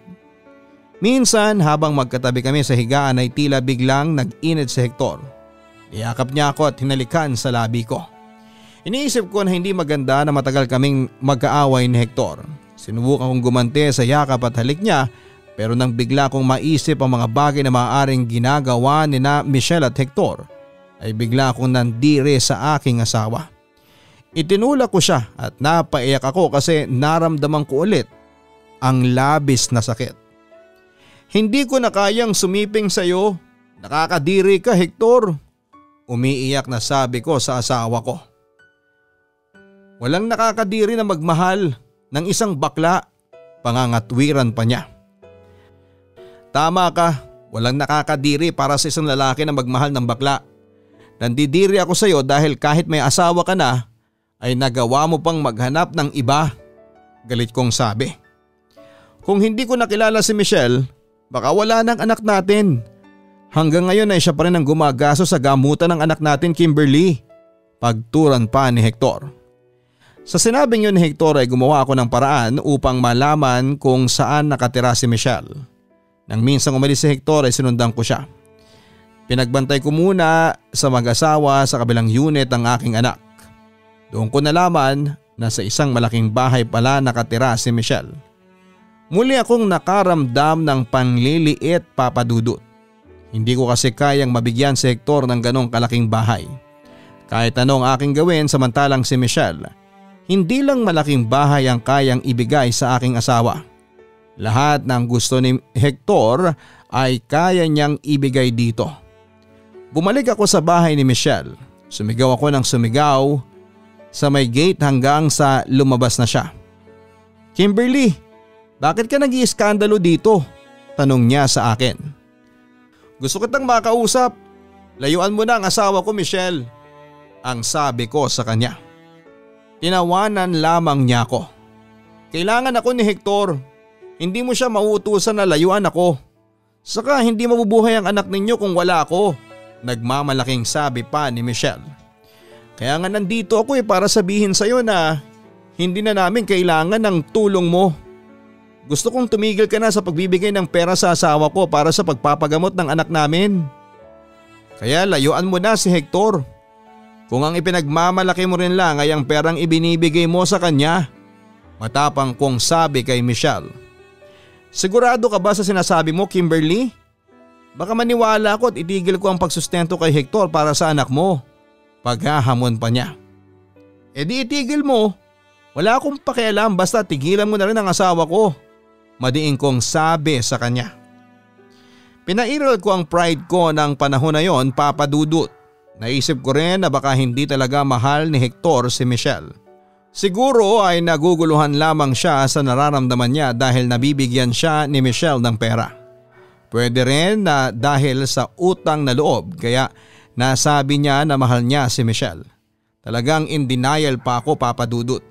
Minsan habang magkatabi kami sa higaan ay tila biglang nag-init si Hector. Niyakap niya ako at hinalikan sa labi ko. Iniisip ko na hindi maganda na matagal kaming magkaaway ni Hector. Sinubukan kong gumante sa yakap at halik niya pero nang bigla kong maisip ang mga bagay na maaaring ginagawa ni na Michelle at Hector ay bigla akong nandire sa aking asawa. Itinulak ko siya at napaiyak ako kasi naramdaman ko ulit ang labis na sakit. Hindi ko na kayang sumiping sa iyo. Nakakadiri ka, Hector. Umiiyak na sabi ko sa asawa ko. Walang nakakadiri na magmahal ng isang bakla, pangangatwiran pa niya. Tama ka, walang nakakadiri para sa isang lalaki na magmahal ng bakla. Nandidiri ako sa iyo dahil kahit may asawa ka na ay nagawa mo pang maghanap ng iba, galit kong sabi. Kung hindi ko nakilala si Michelle, baka wala ng anak natin. Hanggang ngayon ay siya pa rin ang gumagaso sa gamutan ng anak natin, Kimberly. Pagturan pa ni Hector. Sa sinabing yun ni Hector ay gumawa ako ng paraan upang malaman kung saan nakatira si Michelle. Nang minsang umalis si Hector ay sinundan ko siya. Pinagbantay ko muna sa mag-asawa sa kabilang unit ang aking anak. Doon ko nalaman na sa isang malaking bahay pala nakatira si Michelle. Muli akong nakaramdam ng panliliit, Papa Dudut. Hindi ko kasi kayang mabigyan si Hector ng ganong kalaking bahay. Kahit anong aking gawin samantalang si Michelle, hindi lang malaking bahay ang kayang ibigay sa aking asawa. Lahat ng gusto ni Hector ay kaya niyang ibigay dito. Bumalik ako sa bahay ni Michelle. Sumigaw ako ng sumigaw sa may gate hanggang sa lumabas na siya. Kimberly, bakit ka nag-iiskandalo dito? Tanong niya sa akin. Gusto kitang makausap. Layuan mo na ang asawa ko, Michelle. Ang sabi ko sa kanya. Tinawanan lamang niya ako. Kailangan ako ni Hector. Hindi mo siya mauutusan na layuan ako. Saka hindi mabubuhay ang anak ninyo kung wala ako. Nagmamalaking sabi pa ni Michelle. Kaya nga nandito ako para sabihin sa iyo na hindi na namin kailangan ng tulong mo. Gusto kong tumigil ka na sa pagbibigay ng pera sa asawa ko para sa pagpapagamot ng anak namin. Kaya layuan mo na si Hector. Kung ang ipinagmamalaki mo rin lang ay ang perang ibinibigay mo sa kanya. Matapang kong sabi kay Michelle. Sigurado ka ba sa sinasabi mo, Kimberly? Baka maniwala ako at itigil ko ang pagsustento kay Hector para sa anak mo. Paghahamon pa niya. E di itigil mo. Wala akong pakialam basta tigilan mo na rin ang asawa ko. Madiin kong sabi sa kanya. Pinairal ko ang pride ko ng panahon na yon, Papa Dudut. Naisip ko rin na baka hindi talaga mahal ni Hector si Michelle. Siguro ay naguguluhan lamang siya sa nararamdaman niya dahil nabibigyan siya ni Michelle ng pera. Pwede rin na dahil sa utang na loob kaya nasabi niya na mahal niya si Michelle. Talagang in denial pa ako, Papa Dudut.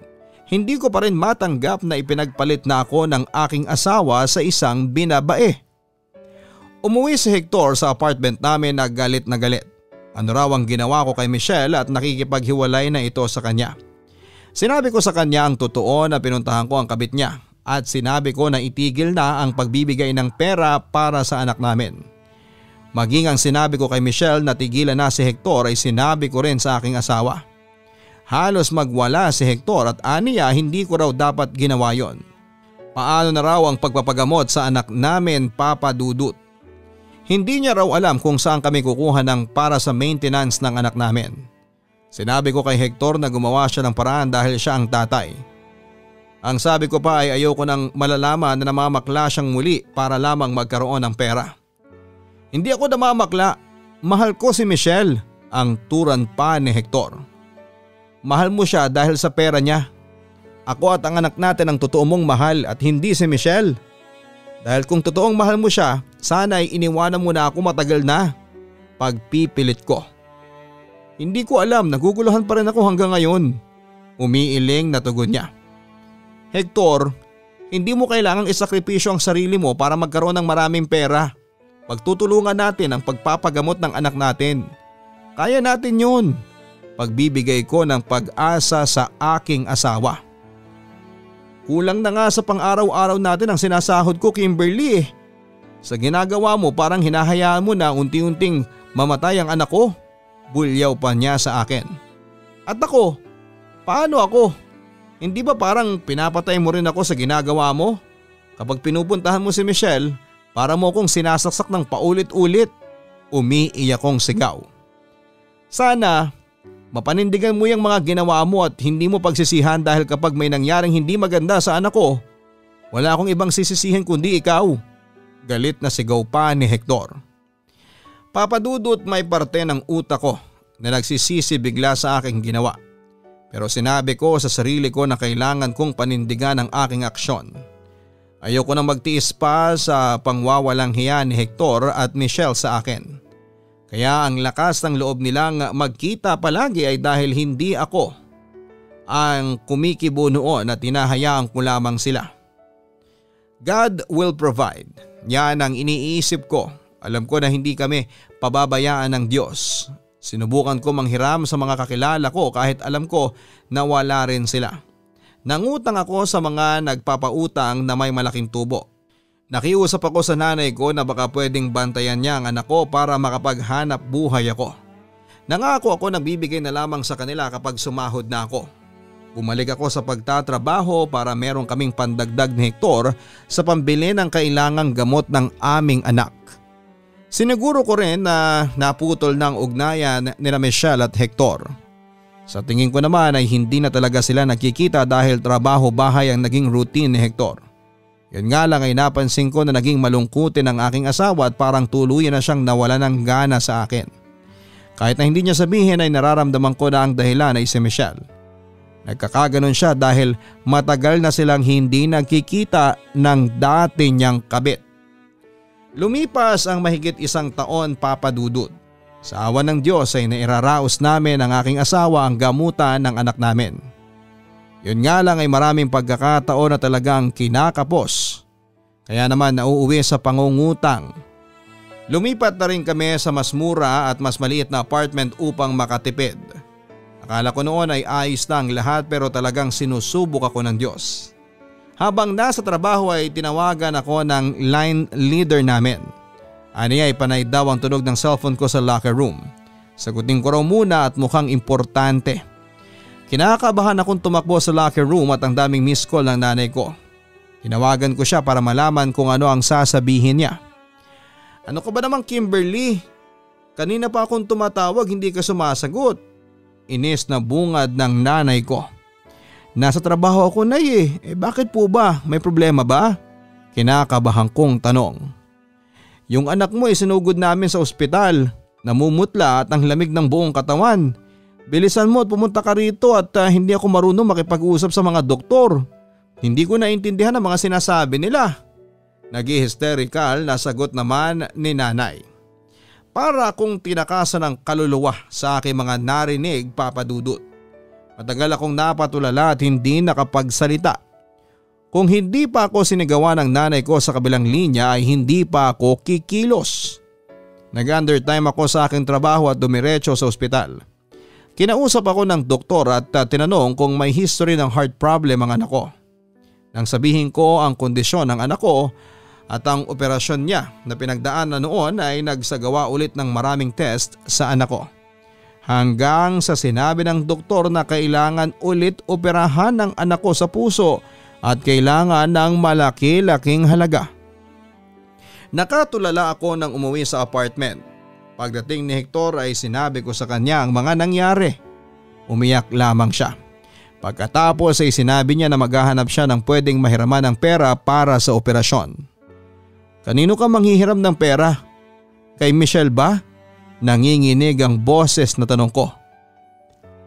Hindi ko pa rin matanggap na ipinagpalit na ako ng aking asawa sa isang binabae. Umuwi si Hector sa apartment namin na galit na galit. Ano raw ang ginawa ko kay Michelle at nakikipaghiwalay na ito sa kanya. Sinabi ko sa kanya ang totoo na pinuntahan ko ang kabit niya at sinabi ko na itigil na ang pagbibigay ng pera para sa anak namin. Maging ang sinabi ko kay Michelle na tigilan na si Hector ay sinabi ko rin sa aking asawa. Halos magwala si Hector at aniya hindi ko raw dapat ginawa yon. Paano na raw ang pagpapagamot sa anak namin, Papa Dudut? Hindi niya raw alam kung saan kami kukuha ng para sa maintenance ng anak namin. Sinabi ko kay Hector na gumawa siya ng paraan dahil siya ang tatay. Ang sabi ko pa ay ayoko nang malalaman na namamakla siyang muli para lamang magkaroon ng pera. Hindi ako namamakla, mahal ko si Michelle, ang turan pa ni Hector. Mahal mo siya dahil sa pera niya. Ako at ang anak natin ang totoo mong mahal at hindi si Michelle. Dahil kung totoong mahal mo siya, sana ay iniwanan mo na ako matagal na. Pagpipilit ko. Hindi ko alam, naguguluhan pa rin ako hanggang ngayon. Umiiling na tugon niya. Hector, hindi mo kailangang isakripisyo ang sarili mo para magkaroon ng maraming pera. Pagtutulungan natin ang pagpapagamot ng anak natin. Kaya natin yun. Pagbibigay ko ng pag-asa sa aking asawa. Kulang na nga sa pang-araw-araw natin ang sinasahod ko, Kimberly. Sa ginagawa mo parang hinahayaan mo na unti-unting mamatay ang anak ko. Bulyaw pa niya sa akin. At ako, paano ako? Hindi ba parang pinapatay mo rin ako sa ginagawa mo? Kapag pinupuntahan mo si Michelle, para mo kong sinasaksak ng paulit-ulit. Umiiyak kong sigaw. Sana Mapanindigan mo yung mga ginawa mo at hindi mo pagsisihan dahil kapag may nangyaring hindi maganda sa anak ko, wala akong ibang sisisihin kundi ikaw. Galit na sigaw pa ni Hector. Papa Dudut, may parte ng utak ko na nagsisisi bigla sa aking ginawa. Pero sinabi ko sa sarili ko na kailangan kong panindigan ang aking aksyon. Ayoko nang magtiis pa sa pangwawalang hiya ni Hector at Michelle sa akin. Kaya ang lakas ng loob nilang magkita palagi ay dahil hindi ako ang kumikibo noon at hinahayaan ko lamang sila. God will provide. Yan ang iniisip ko. Alam ko na hindi kami pababayaan ng Diyos. Sinubukan ko manghiram sa mga kakilala ko kahit alam ko na wala rin sila. Nangutang ako sa mga nagpapautang na may malaking tubo. Nakiusap ako sa nanay ko na baka pwedeng bantayan niya ang anak ko para makapaghanap buhay ako. Nangako ako na bibigay na lamang sa kanila kapag sumahod na ako. Bumalik ako sa pagtatrabaho para meron kaming pandagdag ni Hector sa pambili ng kailangang gamot ng aming anak. Siniguro ko rin na naputol ng ugnayan nila Michelle at Hector. Sa tingin ko naman ay hindi na talaga sila nakikita dahil trabaho-bahay ang naging routine ni Hector. Yun nga lang ay napansin ko na naging malungkutin ang aking asawa at parang tuluyan na siyang nawala ng gana sa akin. Kahit na hindi niya sabihin ay nararamdaman ko na ang dahilan ay si Michelle. Nagkakaganon siya dahil matagal na silang hindi nagkikita ng dati niyang kabit. Lumipas ang mahigit 1 taon, Papa Dudut. Sa awa ng Diyos ay nairaraos namin ang aking asawa ang gamutan ng anak namin. Yun nga lang ay maraming pagkakataon na talagang kinakapos. Kaya naman nauuwi sa pangungutang. Lumipat na rin kami sa mas mura at mas maliit na apartment upang makatipid. Akala ko noon ay ayos lang lahat pero talagang sinusubok ako ng Diyos. Habang nasa trabaho ay tinawagan ako ng line leader namin. Aniya ay panay daw ang tunog ng cellphone ko sa locker room. Sagutin ko raw muna at mukhang importante. Kinakabahan akong tumakbo sa locker room at ang daming missed call ng nanay ko. Tinawagan ko siya para malaman kung ano ang sasabihin niya. Ano ka ba naman, Kimberly? Kanina pa akong tumatawag, hindi ka sumasagot. Inis na bungad ng nanay ko. Nasa trabaho ako, Nay eh. Bakit po ba? May problema ba? Kinakabahan kong tanong. Yung anak mo sinugod namin sa ospital. Namumutla at ang lamig ng buong katawan. Bilisan mo at pumunta ka rito at hindi ako marunong makipag-usap sa mga doktor. Hindi ko naintindihan ang mga sinasabi nila. Nag-hysterical na sagot naman ni nanay. Para akong tinakasan ng kaluluwa sa aking mga narinig, Papa Dudut. Matagal akong napatulala at hindi nakapagsalita. Kung hindi pa ako sinigawan ng nanay ko sa kabilang linya ay hindi pa ako kikilos. Nag-undertime ako sa aking trabaho at dumiretso sa ospital. Kinausap ako ng doktor at tinanong kung may history ng heart problem ang anak ko. Nang sabihin ko ang kondisyon ng anak ko at ang operasyon niya na pinagdaan na noon ay nagsagawa ulit ng maraming test sa anak ko. Hanggang sa sinabi ng doktor na kailangan ulit operahan ng anak ko sa puso at kailangan ng malaki-laking halaga. Nakatulala ako nang umuwi sa apartment. Pagdating ni Hector ay sinabi ko sa kanya ang mga nangyari. Umiyak lamang siya. Pagkatapos ay sinabi niya na maghahanap siya ng pwedeng mahiraman ng pera para sa operasyon. Kanino ka manghihiram ng pera? Kay Michelle ba? Nanginginig ang boses na tanong ko.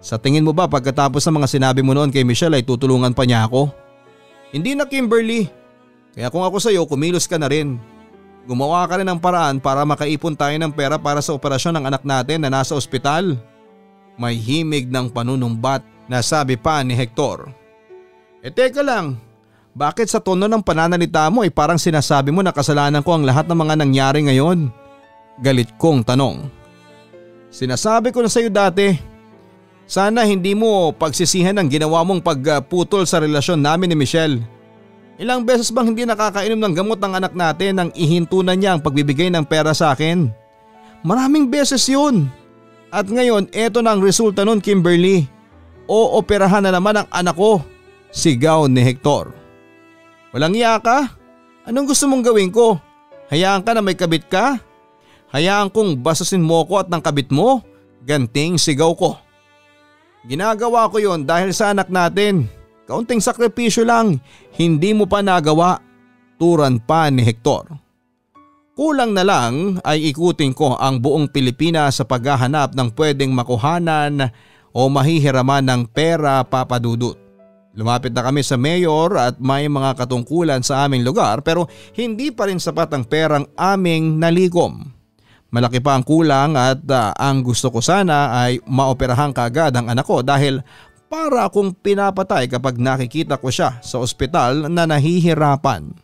Sa tingin mo ba pagkatapos ng mga sinabi mo noon kay Michelle ay tutulungan pa niya ako? Hindi na, Kimberly. Kaya kung ako sa'yo, kumilos ka na rin. Gumawa ka rin ng paraan para makaipon tayo ng pera para sa operasyon ng anak natin na nasa ospital. May himig ng panunumbat na sabi pa ni Hector. Teka lang, bakit sa tono ng pananalita mo ay parang sinasabi mo na kasalanan ko ang lahat ng mga nangyari ngayon? Galit kong tanong. Sinasabi ko na sa iyo dati. Sana hindi mo pagsisihan ang ginawa mong pagputol sa relasyon namin ni Michelle. Ilang beses bang hindi nakakainom ng gamot ng anak natin nang ihinto na niya ang pagbibigay ng pera sa akin? Maraming beses yun. At ngayon eto na ang resulta nun, Kimberly. Ooperahan na naman ang anak ko. Sigaw ni Hector. Walang iya ka? Anong gusto mong gawin ko? Hayaan ka na may kabit ka? Hayaan kong basasin mo ko at ng kabit mo? Ganting sigaw ko. Ginagawa ko yon dahil sa anak natin. Kaunting sakripisyo lang, hindi mo pa nagawa. Turan pa ni Hector. Kulang na lang ay ikutin ko ang buong Pilipinas sa paghahanap ng pwedeng makuhanan o mahihiraman ng pera, Papa Dudut. Lumapit na kami sa mayor at may mga katungkulan sa aming lugar pero hindi pa rin sapat ang perang aming nalikom. Malaki pa ang kulang at ang gusto ko sana ay maoperahan kaagad ang anak ko dahil para akong pinapatay kapag nakikita ko siya sa ospital na nahihirapan.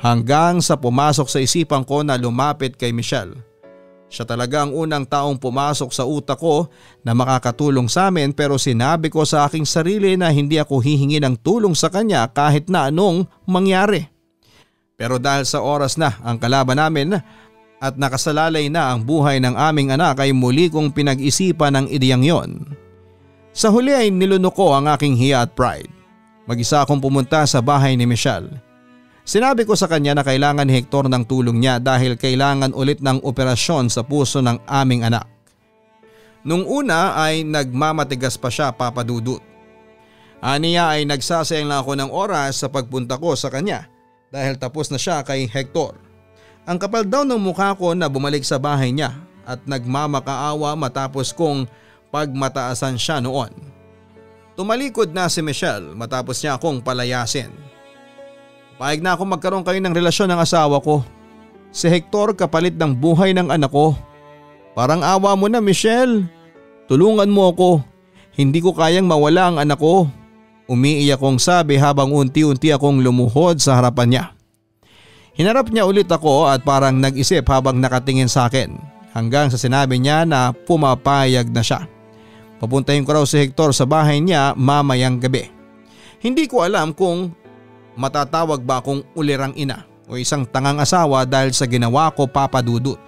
Hanggang sa pumasok sa isipan ko na lumapit kay Michelle. Siya talaga ang unang taong pumasok sa utak ko na makakatulong sa amin pero sinabi ko sa aking sarili na hindi ako hihingi ng tulong sa kanya kahit na anong mangyari. Pero dahil sa oras na ang kalaban namin at nakasalalay na ang buhay ng aming anak ay muli kong pinag-isipan ang ideyang yon. Sa huli ay nilunok ko ang aking hiya at pride. Mag-isa akong pumunta sa bahay ni Michelle. Sinabi ko sa kanya na kailangan ni Hector ng tulong niya dahil kailangan ulit ng operasyon sa puso ng aming anak. Nung una ay nagmamatigas pa siya, Papa Dudut. Aniya ay nagsasayang lang ako ng oras sa pagpunta ko sa kanya dahil tapos na siya kay Hector. Ang kapal daw ng mukha ko na bumalik sa bahay niya at nagmamakaawa matapos kong pagmataasan siya noon. Tumalikod na si Michelle matapos niya akong palayasin. Paig na ako magkaroon kayo ng relasyon ng asawa ko. Si Hector kapalit ng buhay ng anak ko. Parang awa mo na, Michelle. Tulungan mo ako. Hindi ko kayang mawala ang anak ko. Umiiyak kong sabi habang unti-unti akong lumuhod sa harapan niya. Hinarap niya ulit ako at parang nag-isip habang nakatingin sa akin hanggang sa sinabi niya na pumapayag na siya. Papuntahin ko raw si Hector sa bahay niya mamayang gabi. Hindi ko alam kung matatawag ba akong ulirang ina o isang tangang asawa dahil sa ginawa ko, Papa Dudut.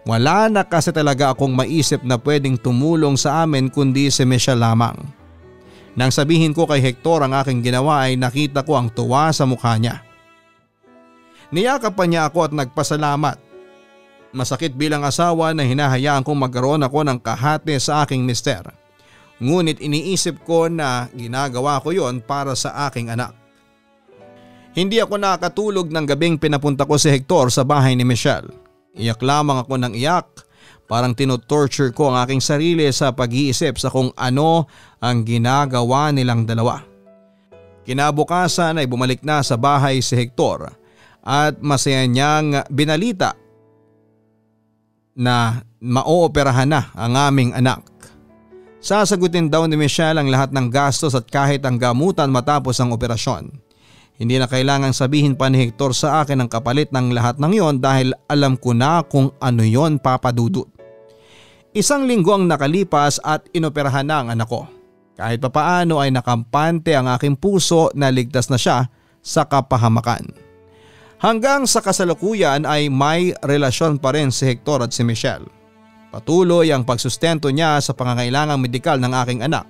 Wala na kasi talaga akong maisip na pwedeng tumulong sa amin kundi si Michelle lamang. Nang sabihin ko kay Hector ang aking ginawa ay nakita ko ang tuwa sa mukha niya. Niyakap pa niya ako at nagpasalamat. Masakit bilang asawa na hinahayaan kong magkaroon ako ng kahati sa aking mister. Ngunit iniisip ko na ginagawa ko yon para sa aking anak. Hindi ako nakatulog ng gabing pinapunta ko si Hector sa bahay ni Michelle. Iyak lamang ako ng iyak. Parang tinotorture ko ang aking sarili sa pag-iisip sa kung ano ang ginagawa nilang dalawa. Kinabukasan ay bumalik na sa bahay si Hector at masaya niyang binalita na maooperahan na ang aming anak. Sasagutin daw ni Michelle ang lahat ng gastos at kahit ang gamutan matapos ang operasyon. Hindi na kailangang sabihin pa ni Hector sa akin ang kapalit ng lahat ng yon dahil alam ko na kung ano yon, Papa Dudut. Isang linggo ang nakalipas at inoperahan na ang anak ko. Kahit papaano ay nakampante ang aking puso na ligtas na siya sa kapahamakan. Hanggang sa kasalukuyan ay may relasyon pa rin si Hector at si Michelle. Patuloy ang pagsustento niya sa pangangailangang medikal ng aking anak.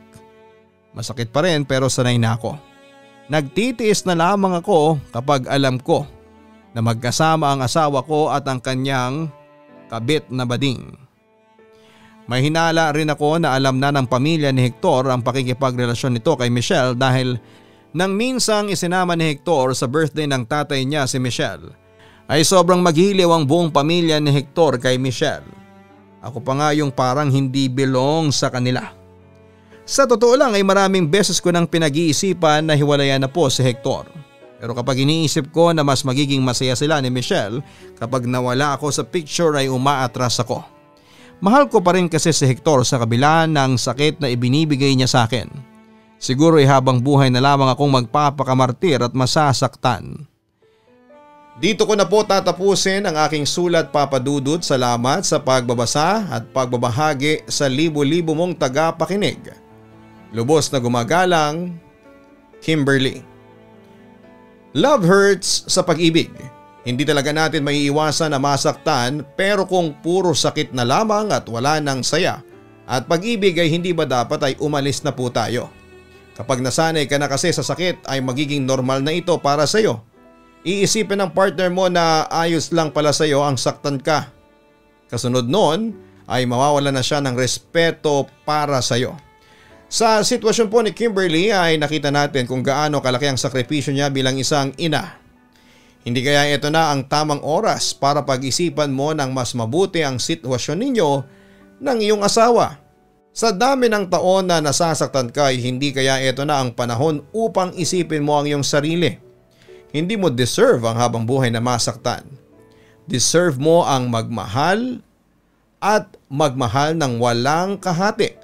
Masakit pa rin pero sanay na ako. Nagtitiis na lamang ako kapag alam ko na magkasama ang asawa ko at ang kanyang kabit na bading. May hinala rin ako na alam na ng pamilya ni Hector ang pakikipagrelasyon nito kay Michelle dahil nang minsang isinama ni Hector sa birthday ng tatay niya si Michelle ay sobrang maghiliw ang buong pamilya ni Hector kay Michelle. Ako pa nga yung parang hindi belong sa kanila. Sa totoo lang ay maraming beses ko nang pinag-iisipan na hiwalayan na po si Hector. Pero kapag iniisip ko na mas magiging masaya sila ni Michelle kapag nawala ako sa picture ay umaatras ako. Mahal ko pa rin kasi si Hector sa kabila ng sakit na ibinibigay niya sa akin. Siguro ay habang buhay na lamang akong magpapakamartir at masasaktan. Dito ko na po tatapusin ang aking sulat, Papa Dudut. Salamat sa pagbabasa at pagbabahagi sa libo-libo mong tagapakinig. Lubos na gumagalang, Kimberly. Love hurts sa pag-ibig. Hindi talaga natin maiiwasan na masaktan pero kung puro sakit na lamang at wala ng saya at pag-ibig ay hindi ba dapat ay umalis na po tayo? Kapag nasanay ka na kasi sa sakit ay magiging normal na ito para sa iyo. Iisipin ng partner mo na ayos lang pala sa iyo ang saktan ka. Kasunod noon ay mawawala na siya ng respeto para sa iyo. Sa sitwasyon po ni Kimberly ay nakita natin kung gaano kalaki ang sakripisyo niya bilang isang ina. Hindi kaya ito na ang tamang oras para pag-isipan mo ng mas mabuti ang sitwasyon ninyo ng iyong asawa? Sa dami ng taon na nasasaktan ka ay hindi kaya ito na ang panahon upang isipin mo ang iyong sarili? Hindi mo deserve ang habang buhay na masaktan. Deserve mo ang magmahal at magmahal ng walang kahati.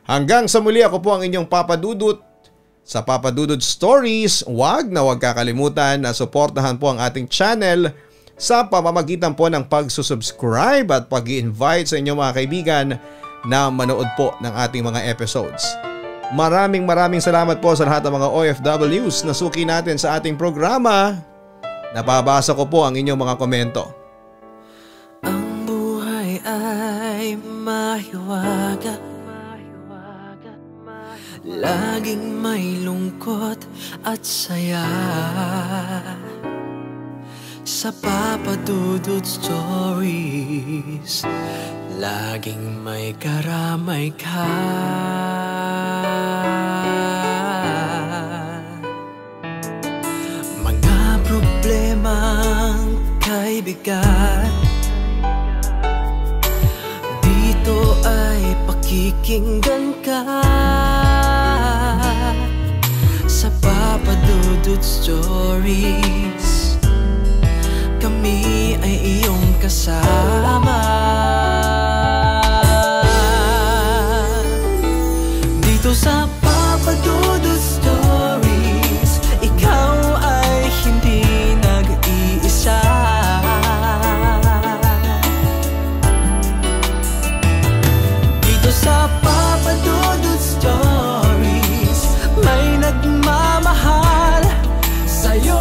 Hanggang sa muli, ako po ang inyong Papa Dudut. Sa Papa Dudut Stories, huwag kakalimutan na suportahan po ang ating channel sa pamamagitan po ng pagsusubscribe at pag-i-invite sa inyong mga kaibigan na manood po ng ating mga episodes. Maraming salamat po sa lahat ng mga OFWs na suki natin sa ating programa. Napabasa ko po ang inyong mga komento. Ang buhay ay mahiwaga, laging may lungkot at saya. Sa Papa Dudut Stories, laging may karamay ka. Mga problemang kaibigan, dito ay pakikinggan ka. Sa Papa Dudut Stories, kami ay iyong kasama. Dito sa Papa Dudut Stories, ikaw ay hindi nag-iisa. Dito sa Papa Dudut Stories, may nagmamahal sa'yo.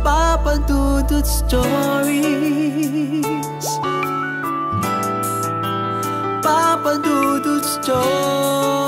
Papa Dudut Stories, Papa Dudut Stories.